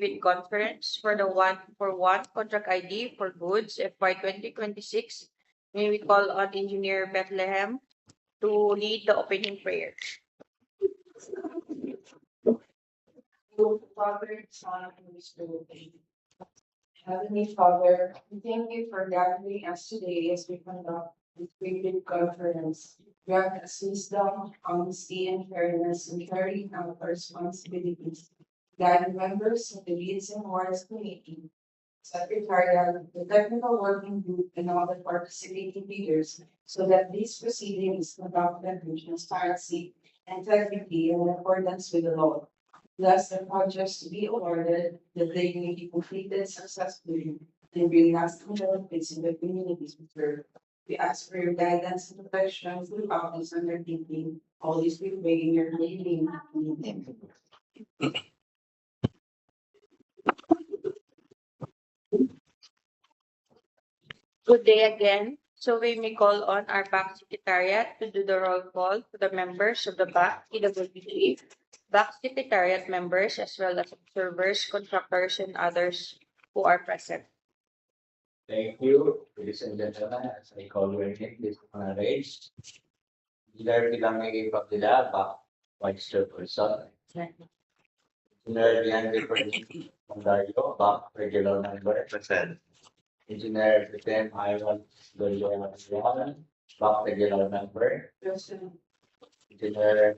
PREBID conference for the one contract ID for goods FY 2026. May we call on Engineer Bethlehem to lead the opening prayer. Father, Son, and Holy Spirit. Heavenly Father, we thank you for gathering us today as we conduct this PREBID conference. Grant us wisdom, honesty, and fairness in carrying out our responsibilities. Guide members of the Leads and Wards Committee, Secretariat, the Technical Working Group, and all the participating leaders, so that this proceeding is conducted with transparency, integrity, and in accordance with the law. Bless the projects to be awarded, that they may be completed successfully and bring lasting benefits in the communities we serve. We ask for your guidance and protection throughout this undertaking. All this we pray in your holy name. Amen. Good day again. So we may call on our back secretariat to do the roll call to the members of the back PWH, back secretariat members, as well as observers, contractors, and others who are present. Thank you, ladies and gentlemen. As I call your name, please raise. Engineer Pilamay Pagdila, Vice Chairperson. Engineer Leandro Mandario, regular member. Present. Engineer Pitem Iron Doyo, regular member. Engineer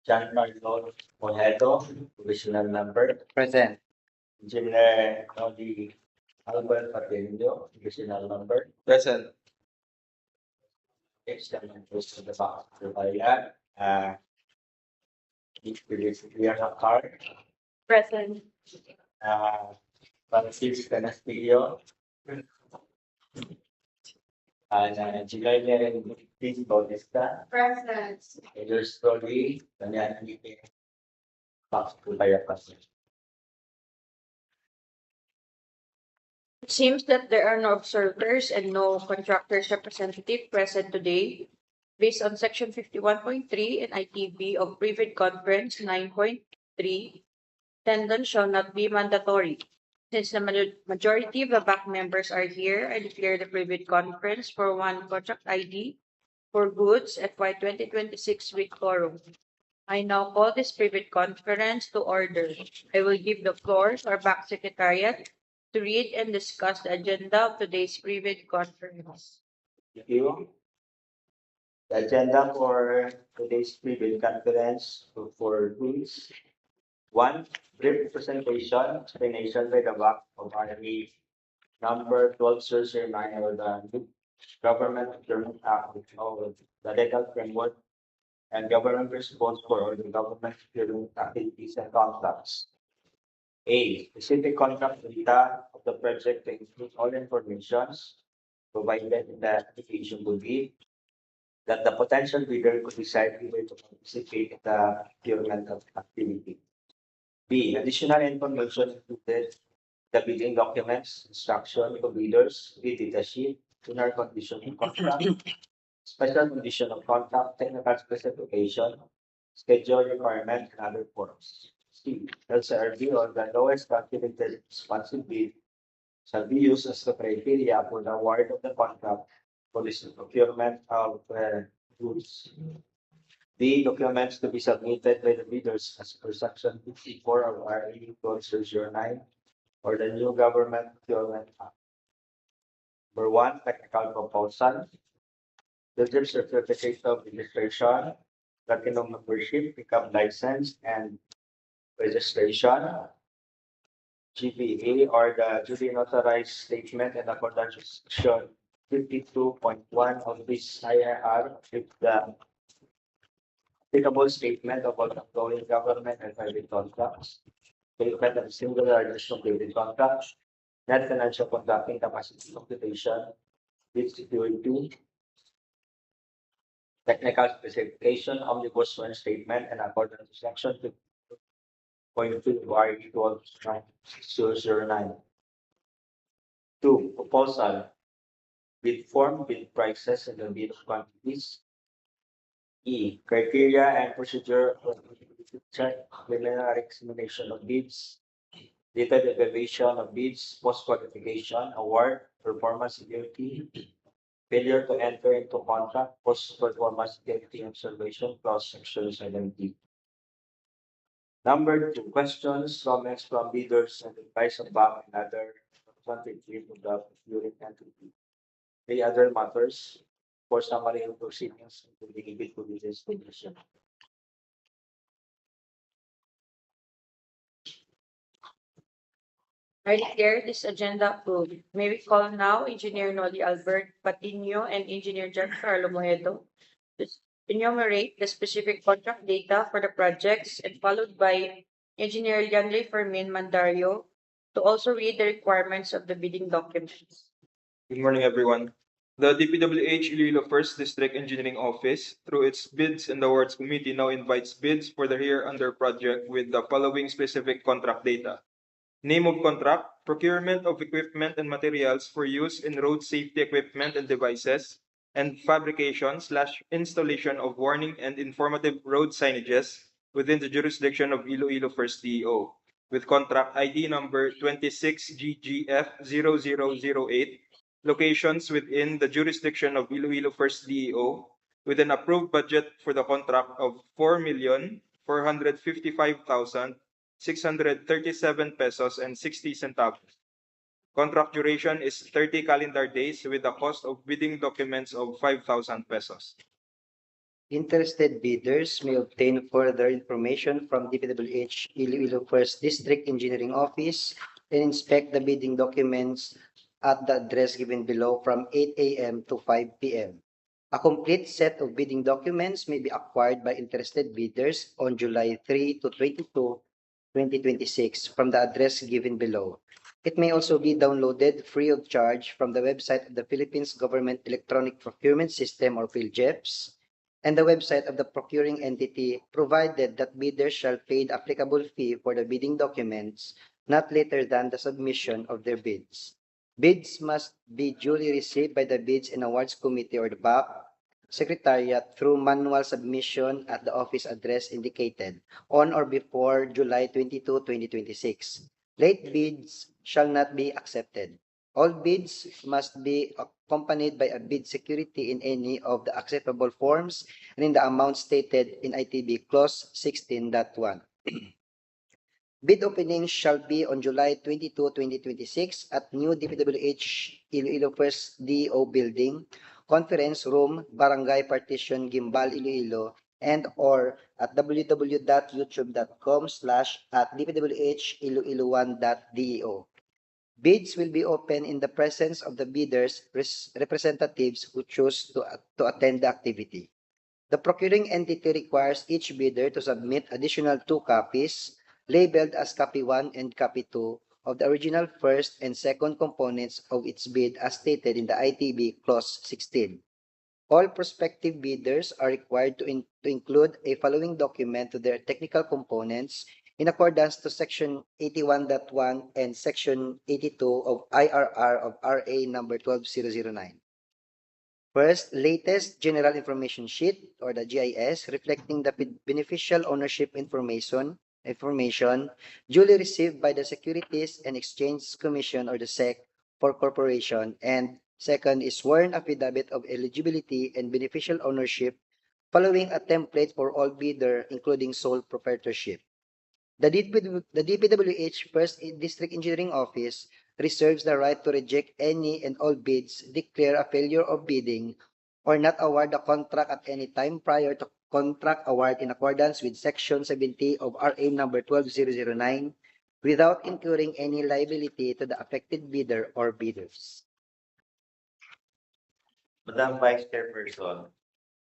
Giancarlo Mojeto, provisional member. Present. Engineer Nodi Albert Patillo, provisional member. Present. Members of the back. We are not card. Present. Francis Canastillo. And Gilaine Luis Bautista. Present. Major Story, Daniel Anite. Back to Bayapas. It seems that there are no observers and no contractors representative present today. Based on Section 51.3 and ITB of PREBID Conference 9.3, attendance shall not be mandatory. Since the majority of the back members are here, I declare the PREBID Conference for one contract ID for goods FY 2026 with quorum. I now call this PREBID Conference to order. I will give the floor to our back secretariat to read and discuss the agenda of today's PREBID Conference. Thank you. The agenda for today's PREBID conference for goods. 1. Brief presentation, explanation by the back of RME number 12009 of the Government Procurement Act of the legal framework and government principles for the government procurement activities and contracts. A. Specific contract data of the project to include all informations provided in the application will be that the potential bidder could decide whether to participate in the procurement of activity. B. Additional information included the bidding documents, instruction to bidders, bid data sheet, general condition of contract, special condition of contract, technical specification, schedule requirement, and other forms. C. LCRB, or the lowest calculated responsive bid, shall be used as the criteria for the award of the contract for this procurement of goods. The documents to be submitted by the bidders as per Section 54 of RE 2009 or the new Government Procurement Act. Number 1, technical proposal. The certificate of registration, platinum membership, pickup license, and registration. GPA, or the duly notarized statement in accordance with Section 52.1 of this IRR with the applicable statement of all ongoing government and private contracts, statement of singular additional dated contracts, net financial contracting capacity computation, bid security, technical specification, omnibus one statement, and according to Section 2.2 RE 1209. 2. Proposal. Bid form, bid prices, and the bid of quantities. E. Criteria and procedure for preliminary examination of bids. detailed evaluation of bids, post-qualification, award, performance security, failure to enter into contract, post-performance security observation, cross-section 70. Number two, questions, comments from leaders and advice about and other representatives of the procuring entity. Any other matters for summary of proceedings, including bid to business condition. I declare this agenda approved. May we call now Engineer Noli Albert Patino and Engineer Giancarlo Moedo to enumerate the specific contract data for the projects and followed by Engineer Lianley Fermin Mandario to also read the requirements of the bidding documents. Good morning, everyone. The DPWH Iloilo First District Engineering Office, through its Bids and Awards Committee, now invites bids for the hereunder project with the following specific contract data. Name of contract, procurement of equipment and materials for use in road safety equipment and devices, and fabrication/installation of warning and informative road signages within the jurisdiction of Iloilo First DEO, with contract ID number 26GGF0008, locations within the jurisdiction of Iloilo First DEO, with an approved budget for the contract of 4,455,637 pesos and 60 centavos. Contract duration is 30 calendar days with a cost of bidding documents of 5,000 pesos. Interested bidders may obtain further information from DPWH Iloilo First District Engineering Office and inspect the bidding documents at the address given below from 8 a.m. to 5 p.m. A complete set of bidding documents may be acquired by interested bidders on July 3 to 22, 2026 from the address given below. It may also be downloaded free of charge from the website of the Philippines Government Electronic Procurement System or PhilGEPS and the website of the procuring entity, provided that bidders shall pay the applicable fee for the bidding documents not later than the submission of their bids. Bids must be duly received by the Bids and Awards Committee or the BAC Secretariat through manual submission at the office address indicated on or before July 22, 2026. Late bids shall not be accepted. All bids must be accompanied by a bid security in any of the acceptable forms and in the amount stated in ITB Clause 16.1. Bid openings shall be on July 22, 2026 at new DPWH Iloilo First DO Building, Conference Room, Barangay Partition, Gimbal, Iloilo, and or at www.youtube.com/@dpwhiloilo1.deo. Bids will be open in the presence of the bidders' representatives who choose to attend the activity. The procuring entity requires each bidder to submit additional 2 copies, labeled as Copy 1 and Copy 2, of the original first and second components of its bid as stated in the ITB Clause 16. All prospective bidders are required to include a following document to their technical components in accordance to Section 81.1 and Section 82 of IRR of RA number 12009. First, latest General Information Sheet or the GIS reflecting the beneficial ownership information duly received by the Securities and Exchange Commission or the SEC for corporation, and second is sworn affidavit of eligibility and beneficial ownership following a template for all bidder including sole proprietorship. The DPWH First District Engineering Office reserves the right to reject any and all bids, declare a failure of bidding, or not award the contract at any time prior to contract award in accordance with Section 70 of RA number 12009 without incurring any liability to the affected bidder or bidders. Madam Vice Chairperson,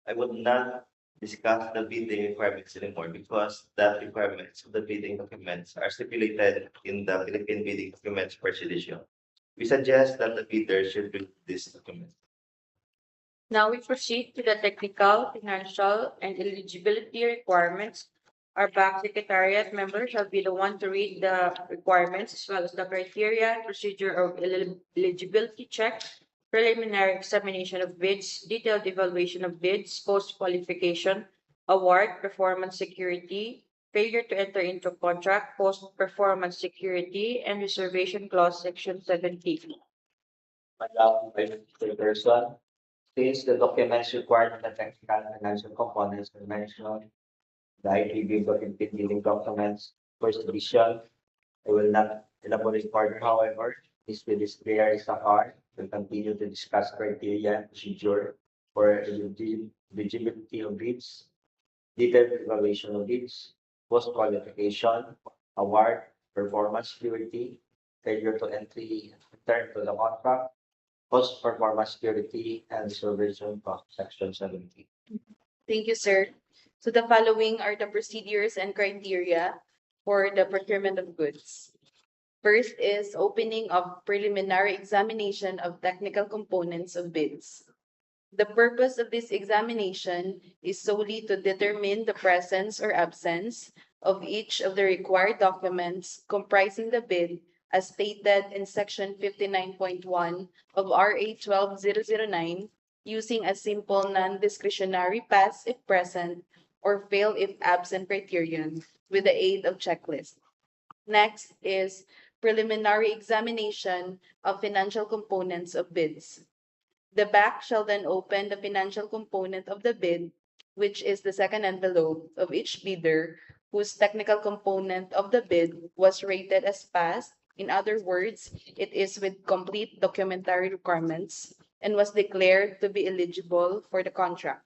I would not discuss the bidding requirements anymore because the requirements of the bidding documents are stipulated in the Philippine Bidding Documents First Edition. We suggest that the bidder should read this document. Now we proceed to the technical, financial, and eligibility requirements. Our back secretariat members shall be the one to read the requirements as well as the criteria, procedure of eligibility check, preliminary examination of bids, detailed evaluation of bids, post-qualification, award, performance security, failure to enter into contract, post-performance security, and reservation clause, section 17. Madam Chairperson, since the documents required in the technical and financial components are mentioned, the ITB document dealing documents, first edition, I will not elaborate further. However, this will clear Sakar will continue to discuss criteria and procedure for eligibility of bids, detailed evaluation of bids, post qualification, award, performance purity, failure to enter to the contract, post performance purity, and supervision of section 17. Thank you, sir. So the following are the procedures and criteria for the procurement of goods. First is opening of preliminary examination of technical components of bids. The purpose of this examination is solely to determine the presence or absence of each of the required documents comprising the bid as stated in section 59.1 of RA 12009, using a simple non-discretionary pass if present or fail if absent criterion with the aid of checklist. Next is preliminary examination of financial components of bids. The back shall then open the financial component of the bid, which is the second envelope of each bidder whose technical component of the bid was rated as passed. In other words, it is with complete documentary requirements and was declared to be eligible for the contract.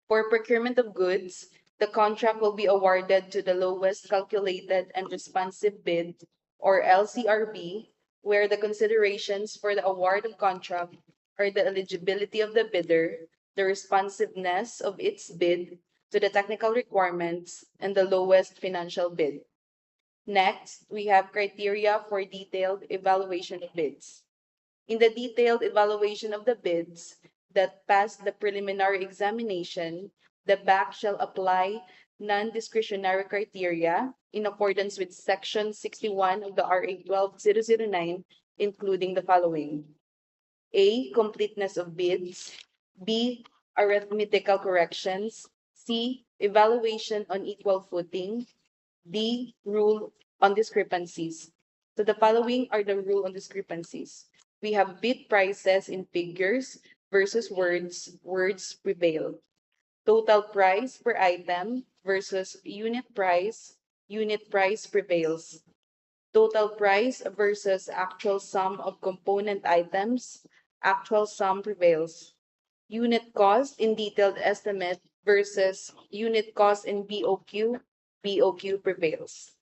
For procurement of goods, the contract will be awarded to the lowest calculated and responsive bid, or LCRB, where the considerations for the award of contract are the eligibility of the bidder, the responsiveness of its bid to the technical requirements, and the lowest financial bid. Next, we have criteria for detailed evaluation of bids. In the detailed evaluation of the bids that pass the preliminary examination, the back shall apply non-discretionary criteria in accordance with section 61 of the RA 12009, including the following: A. Completeness of bids. B. Arithmetical corrections. C. Evaluation on equal footing. D. Rule on discrepancies. So the following are the rule on discrepancies. We have bid prices in figures versus words. Words prevail. Total price per item versus unit price. Unit price prevails. Total price versus actual sum of component items. Actual sum prevails. Unit cost in detailed estimate versus unit cost in BOQ. BOQ prevails.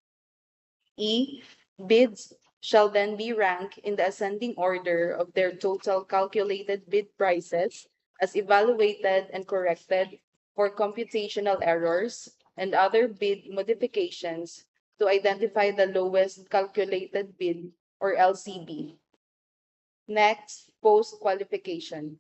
E. Bids shall then be ranked in the ascending order of their total calculated bid prices as evaluated and corrected for computational errors and other bid modifications to identify the lowest calculated bid, or LCB. Next, post-qualification.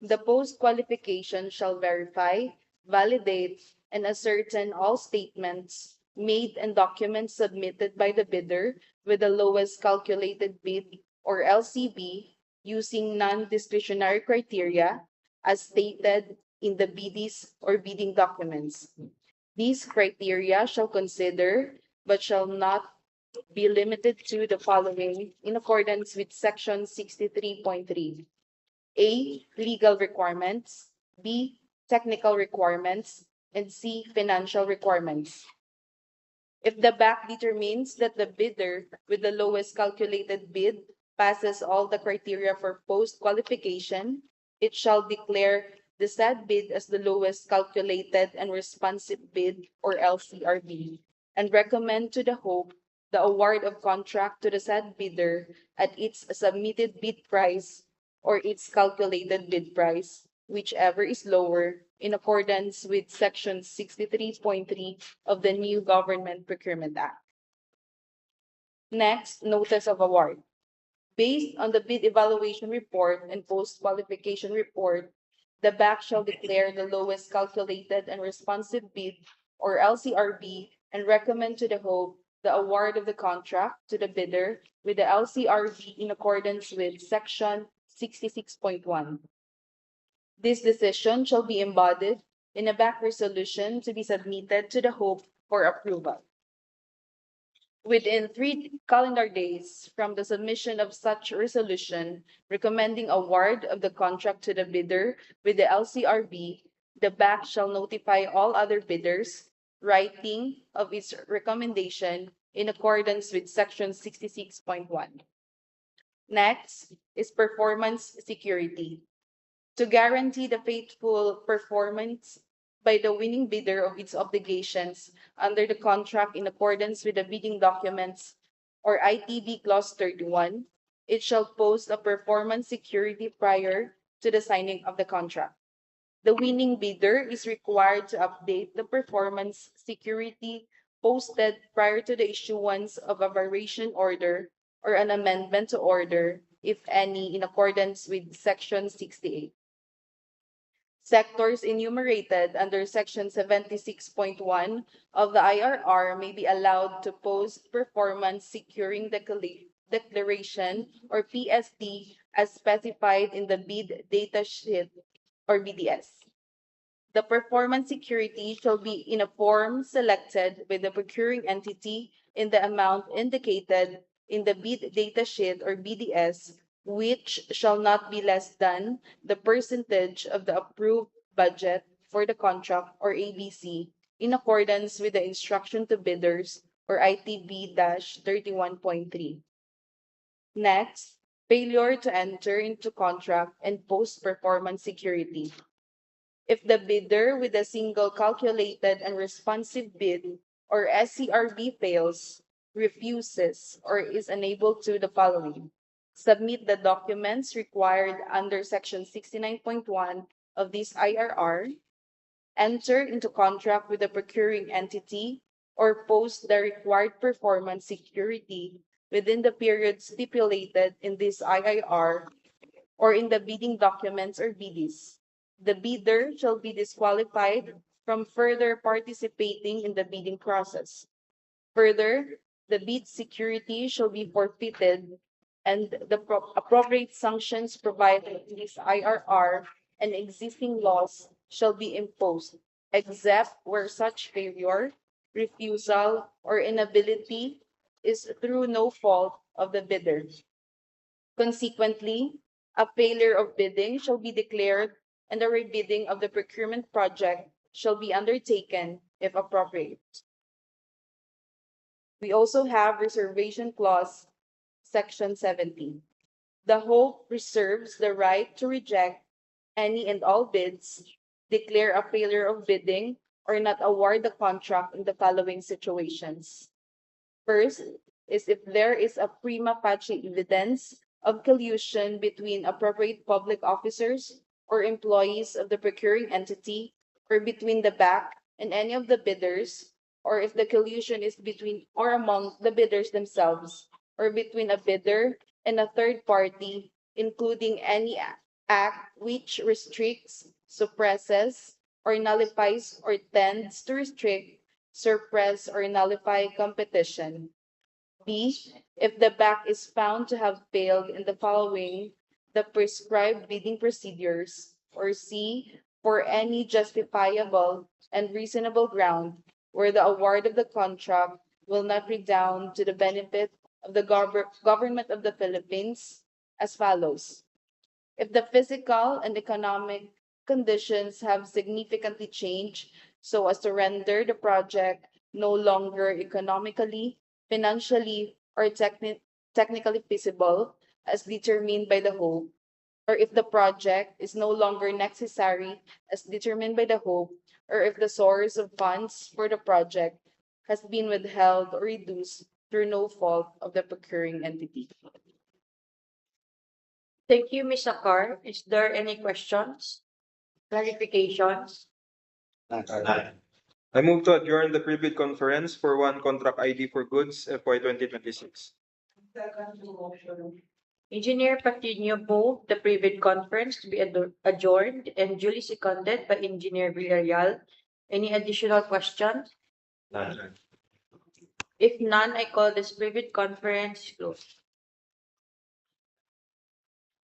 The post-qualification shall verify, validate, and ascertain all statements made and documents submitted by the bidder with the lowest calculated bid, or LCB, using non-discretionary criteria as stated in the BDs or bidding documents. These criteria shall consider but shall not be limited to the following in accordance with section 63.3. A. Legal requirements. B. Technical requirements. And C. Financial requirements. If the back determines that the bidder with the lowest calculated bid passes all the criteria for post-qualification, it shall declare the said bid as the lowest calculated and responsive bid, or LCRB, and recommend to the HOPE the award of contract to the said bidder at its submitted bid price or its calculated bid price, whichever is lower, in accordance with section 63.3 of the new Government Procurement Act. Next, notice of award. Based on the bid evaluation report and post-qualification report, the back shall declare the lowest calculated and responsive bid, or LCRB, and recommend to the HOPE the award of the contract to the bidder with the LCRB in accordance with section 66.1. This decision shall be embodied in a back resolution to be submitted to the HOPE for approval. Within 3 calendar days from the submission of such resolution recommending award of the contract to the bidder with the LCRB, the BAC shall notify all other bidders writing of its recommendation in accordance with Section 66.1. Next is performance security. To guarantee the faithful performance by the winning bidder of its obligations under the contract in accordance with the bidding documents or ITB Clause 31, it shall post a performance security prior to the signing of the contract. The winning bidder is required to update the performance security posted prior to the issuance of a variation order or an amendment to order, if any, in accordance with Section 68. Sectors enumerated under Section 76.1 of the IRR may be allowed to post performance securing declaration or PSD as specified in the bid data sheet or BDS. The performance security shall be in a form selected by the procuring entity in the amount indicated in the bid data sheet or BDS, which shall not be less than the percentage of the approved budget for the contract or ABC in accordance with the instruction to bidders or ITB-31.3. Next, failure to enter into contract and post-performance security. If the bidder with a single calculated and responsive bid or SCRB fails, refuses, or is unable to the following: submit the documents required under Section 69.1 of this IRR, enter into contract with the procuring entity, or post the required performance security within the period stipulated in this IIR or in the bidding documents or BDs. The bidder shall be disqualified from further participating in the bidding process. Further, the bid security shall be forfeited and the appropriate sanctions provided in this IRR and existing laws shall be imposed, except where such failure, refusal, or inability is through no fault of the bidder. Consequently, a failure of bidding shall be declared and the rebidding of the procurement project shall be undertaken if appropriate. We also have reservation clause, section 70. The hope reserves the right to reject any and all bids, declare a failure of bidding, or not award the contract in the following situations. First is if there is a prima facie evidence of collusion between appropriate public officers or employees of the procuring entity, or between the BAC and any of the bidders, or if the collusion is between or among the bidders themselves, or between a bidder and a third party, including any act which restricts, suppresses, or nullifies or tends to restrict, suppress, or nullify competition. B, if the BAC is found to have failed in the following the prescribed bidding procedures, or C, for any justifiable and reasonable ground where the award of the contract will not redound to the benefit of the government of the Philippines, as follows. If the physical and economic conditions have significantly changed so as to render the project no longer economically, financially, or technically feasible as determined by the hope, or if the project is no longer necessary as determined by the hope, or if the source of funds for the project has been withheld or reduced through no fault of the procuring entity. Thank you, Ms. Akar. Is there any questions, clarifications? None. I move to adjourn the PREBID conference for one contract ID for goods FY 2026. Second motion. Engineer Patino moved the PREBID conference to be adjourned and duly seconded by Engineer Villarreal. Any additional questions? None. If none, I call this PREBID conference closed.